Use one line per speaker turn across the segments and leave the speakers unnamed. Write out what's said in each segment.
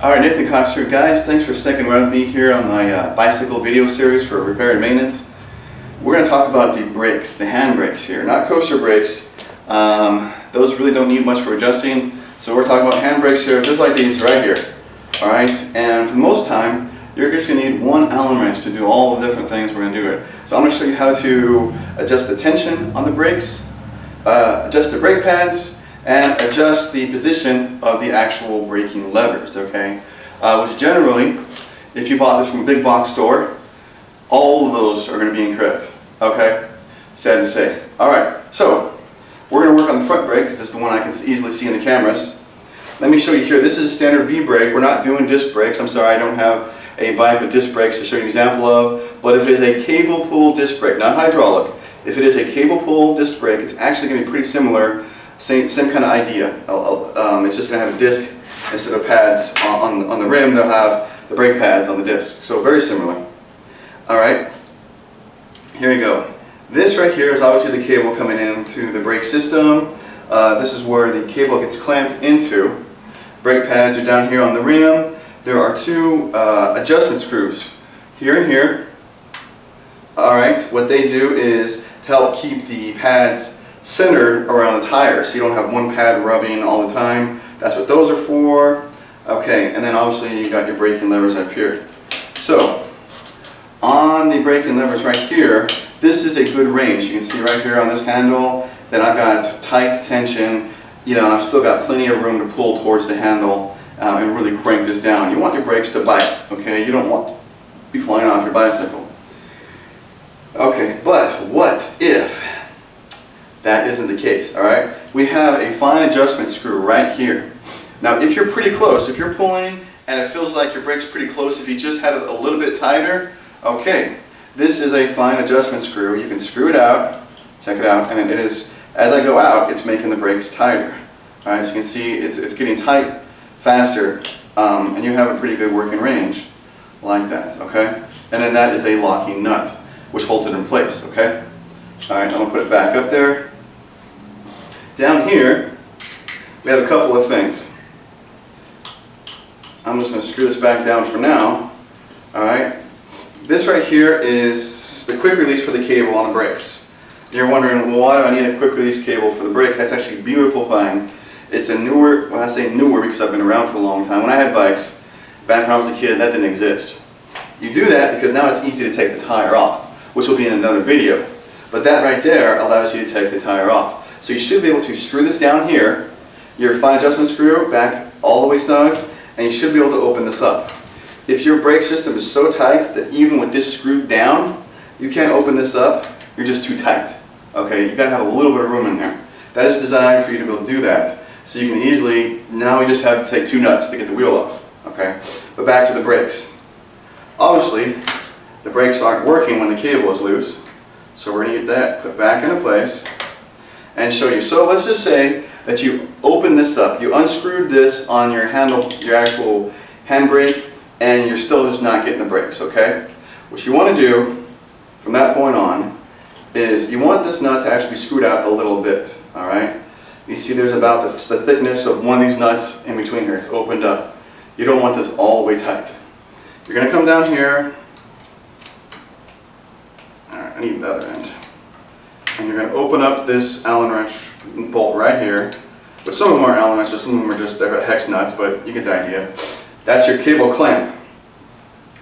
Alright, Nathan Cox here. Guys, thanks for sticking around with me here on my bicycle video series for repair and maintenance. We're going to talk about the brakes, the hand brakes here, not coaster brakes. Those really don't need much for adjusting. So we're talking about hand brakes here, just like these right here. Alright, and for the most time, you're just going to need one Allen wrench to do all the different things we're going to do it. So I'm going to show you how to adjust the tension on the brakes, adjust the brake pads, and adjust the position of the actual braking levers, okay? Which generally, if you bought this from a big box store, all of those are going to be incorrect, okay? Sad to say. Alright, so we're going to work on the front brake because this is the one I can easily see in the cameras. Let me show you here. This is a standard V brake. We're not doing disc brakes. I'm sorry, I don't have a bike with disc brakes to show you an example of, but if it is a cable pull disc brake, not hydraulic, if it is a cable pull disc brake, it's actually going to be pretty similar. Same kind of idea. It's just going to have a disc instead of pads on the rim. They'll have the brake pads on the disc. So very similar. Alright, here you go. This right here is obviously the cable coming into the brake system. This is where the cable gets clamped into. Brake pads are down here on the rim. There are two adjustment screws here and here. Alright, what they do is to help keep the pads centered around the tire, so you don't have one pad rubbing all the time. That's what those are for. Okay, and then obviously you got your braking levers up here. So on the braking levers right here, this is a good range. You can see right here on this handle that I've got tight tension, and I've still got plenty of room to pull towards the handle and really crank this down. You want your brakes to bite, okay? You don't want to be flying off your bicycle. Okay, but what if that isn't the case, alright? We have a fine adjustment screw right here. Now if you're pretty close, if you're pulling and it feels like your brake's pretty close, if you just had it a little bit tighter, okay, this is a fine adjustment screw. You can screw it out, check it out, and it is, as I go out, it's making the brakes tighter. Alright, as you can see, it's getting tight faster, and you have a pretty good working range like that, okay? And then that is a locking nut, which holds it in place, okay? Alright, I'm going to put it back up there. Down here, we have a couple of things. I'm just going to screw this back down for now. Alright, this right here is the quick release for the cable on the brakes. You're wondering, well, why do I need a quick release cable for the brakes? That's actually a beautiful thing. It's a newer, well I say newer because I've been around for a long time. When I had bikes, back when I was a kid, that didn't exist. You do that because now it's easy to take the tire off, which will be in another video. But that right there allows you to take the tire off. So you should be able to screw this down here, your fine adjustment screw back all the way snug, and you should be able to open this up. If your brake system is so tight that even with this screwed down, you can't open this up, you're just too tight. Okay, you've got to have a little bit of room in there. That is designed for you to be able to do that. So you can easily, now we just have to take two nuts to get the wheel off. Okay, but back to the brakes. Obviously, the brakes aren't working when the cable is loose. So we're going to get that put back into place and show you. So let's just say that you open this up, you unscrewed this on your handle, your actual handbrake, and you're still just not getting the brakes, okay? What you want to do from that point on is you want this nut to actually be screwed out a little bit, alright? You see there's about the thickness of one of these nuts in between here. It's opened up. You don't want this all the way tight. You're going to come down here. I need the other end. And you're going to open up this Allen wrench bolt right here. But some of them aren't Allen wrenches, some of them are just hex nuts, but you get the idea. That's your cable clamp.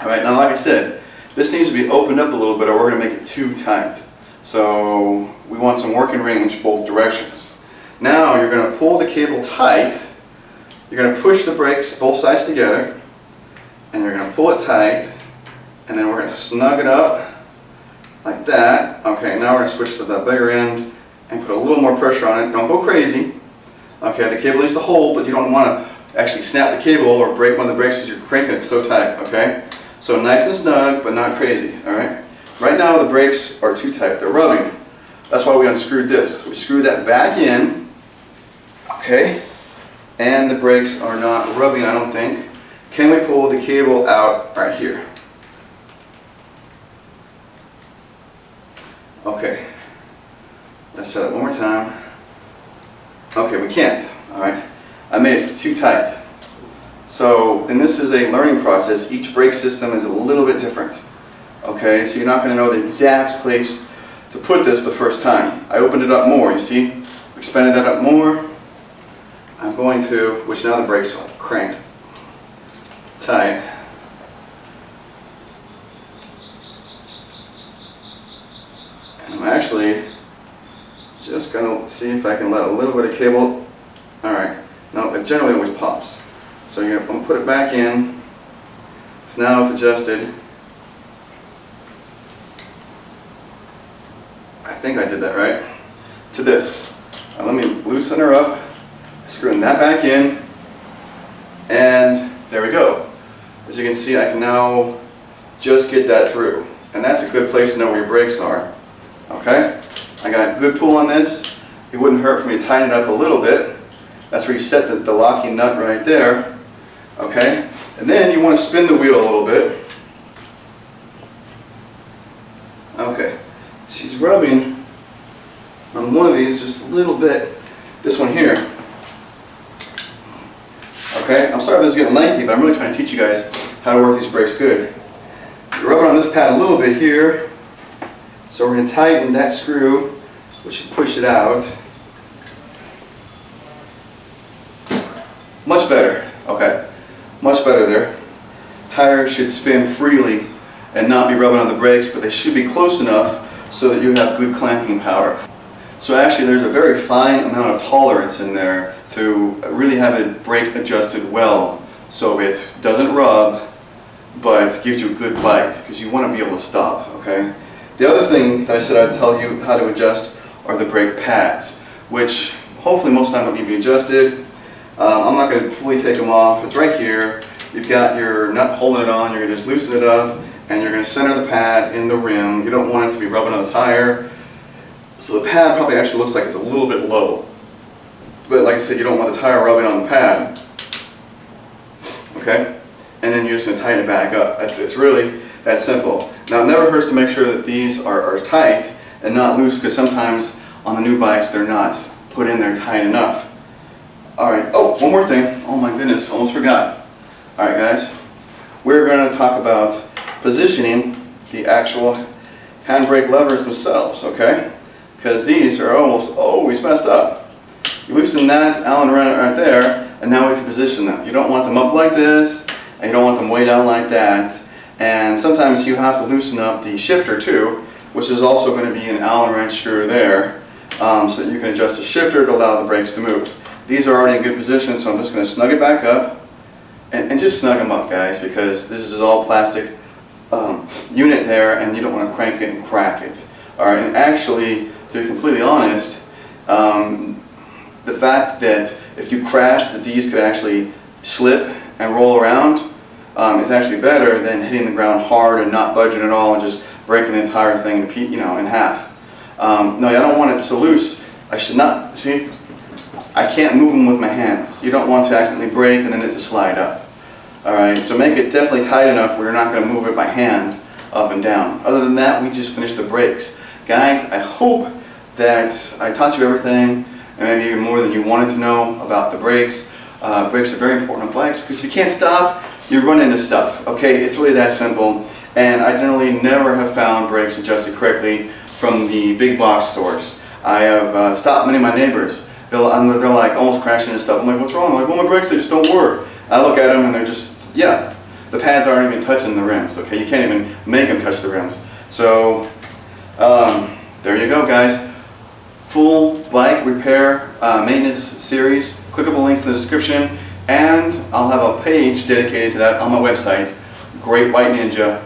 Alright, now like I said, this needs to be opened up a little bit or we're going to make it too tight. So we want some working range both directions. Now you're going to pull the cable tight. You're going to push the brakes both sides together. And you're going to pull it tight. And then we're going to snug it up. Like that. Okay, now we're going to switch to the bigger end and put a little more pressure on it. Don't go crazy. Okay, the cable needs to hold, but you don't want to actually snap the cable or break one of the brakes because you're cranking it so tight. Okay, so nice and snug, but not crazy. All right. Right now the brakes are too tight. They're rubbing. That's why we unscrewed this. We screwed that back in. Okay, and the brakes are not rubbing, I don't think. Can we pull the cable out right here? Okay, let's try that one more time. Okay, we can't, alright. I made it too tight. So, and this is a learning process. Each brake system is a little bit different. Okay, so you're not going to know the exact place to put this the first time. I opened it up more, you see? Expanded that up more. I'm going to, which now the brakes are cranked tight. And I'm actually just going to see if I can let a little bit of cable. Alright, no, it generally always pops. So I'm going to put it back in. So now it's adjusted. I think I did that right. To this. Now let me loosen her up. Screwing that back in. And there we go. As you can see, I can now just get that through. And that's a good place to know where your brakes are. Okay? I got good pull on this. It wouldn't hurt for me to tighten it up a little bit. That's where you set the locking nut right there. Okay? And then you want to spin the wheel a little bit. Okay. She's rubbing on one of these just a little bit. This one here. Okay? I'm sorry if this is getting lengthy, but I'm really trying to teach you guys how to work these brakes good. You're rubbing on this pad a little bit here. So we're going to tighten that screw, which should push it out. Much better. Okay. Much better there. Tires should spin freely and not be rubbing on the brakes, but they should be close enough so that you have good clamping power. So actually there's a very fine amount of tolerance in there to really have it brake adjusted well so it doesn't rub but gives you a good bite, because you want to be able to stop. Okay. The other thing that I said I'd tell you how to adjust are the brake pads, which hopefully most of the time will be adjusted. I'm not going to fully take them off. It's right here. You've got your nut holding it on. You're going to just loosen it up and you're going to center the pad in the rim. You don't want it to be rubbing on the tire. So the pad probably actually looks like it's a little bit low. But like I said, you don't want the tire rubbing on the pad. Okay? And then you're just going to tighten it back up. It's really that simple. Now it never hurts to make sure that these are tight and not loose, because sometimes on the new bikes they're not put in there tight enough. Alright, oh, one more thing. Oh my goodness, almost forgot. Alright guys, we're going to talk about positioning the actual handbrake levers themselves, okay? Because these are almost always messed up. You loosen that Allen wrench right there, and now we can position them. You don't want them up like this, and you don't want them way down like that. And sometimes you have to loosen up the shifter too, which is also going to be an Allen wrench screw there, so that you can adjust the shifter to allow the brakes to move. These are already in good position, so I'm just going to snug it back up, and just snug them up, guys, because this is all plastic unit there, and you don't want to crank it and crack it. Alright, and actually, to be completely honest, the fact that if you crashed, that these could actually slip and roll around is actually better than hitting the ground hard and not budging at all and just breaking the entire thing in half. No, I don't want it so loose. I should not, see, I can't move them with my hands. You don't want to accidentally break and then it to slide up. Alright, so make it definitely tight enough where you're not going to move it by hand up and down. Other than that, we just finished the brakes. Guys, I hope that I taught you everything, and maybe even more than you wanted to know about the brakes. Brakes are very important on bikes, because if you can't stop, you run into stuff. Okay, it's really that simple. And I generally never have found brakes adjusted correctly from the big box stores. I have stopped many of my neighbors. They're like almost crashing into stuff. I'm like, what's wrong? I'm like, well, my brakes, they just don't work. I look at them and they're just, yeah, the pads aren't even touching the rims. Okay, you can't even make them touch the rims. So there you go, guys. Full bike repair maintenance series. Clickable links in the description, and I'll have a page dedicated to that on my website, GreatWhiteNinja.com.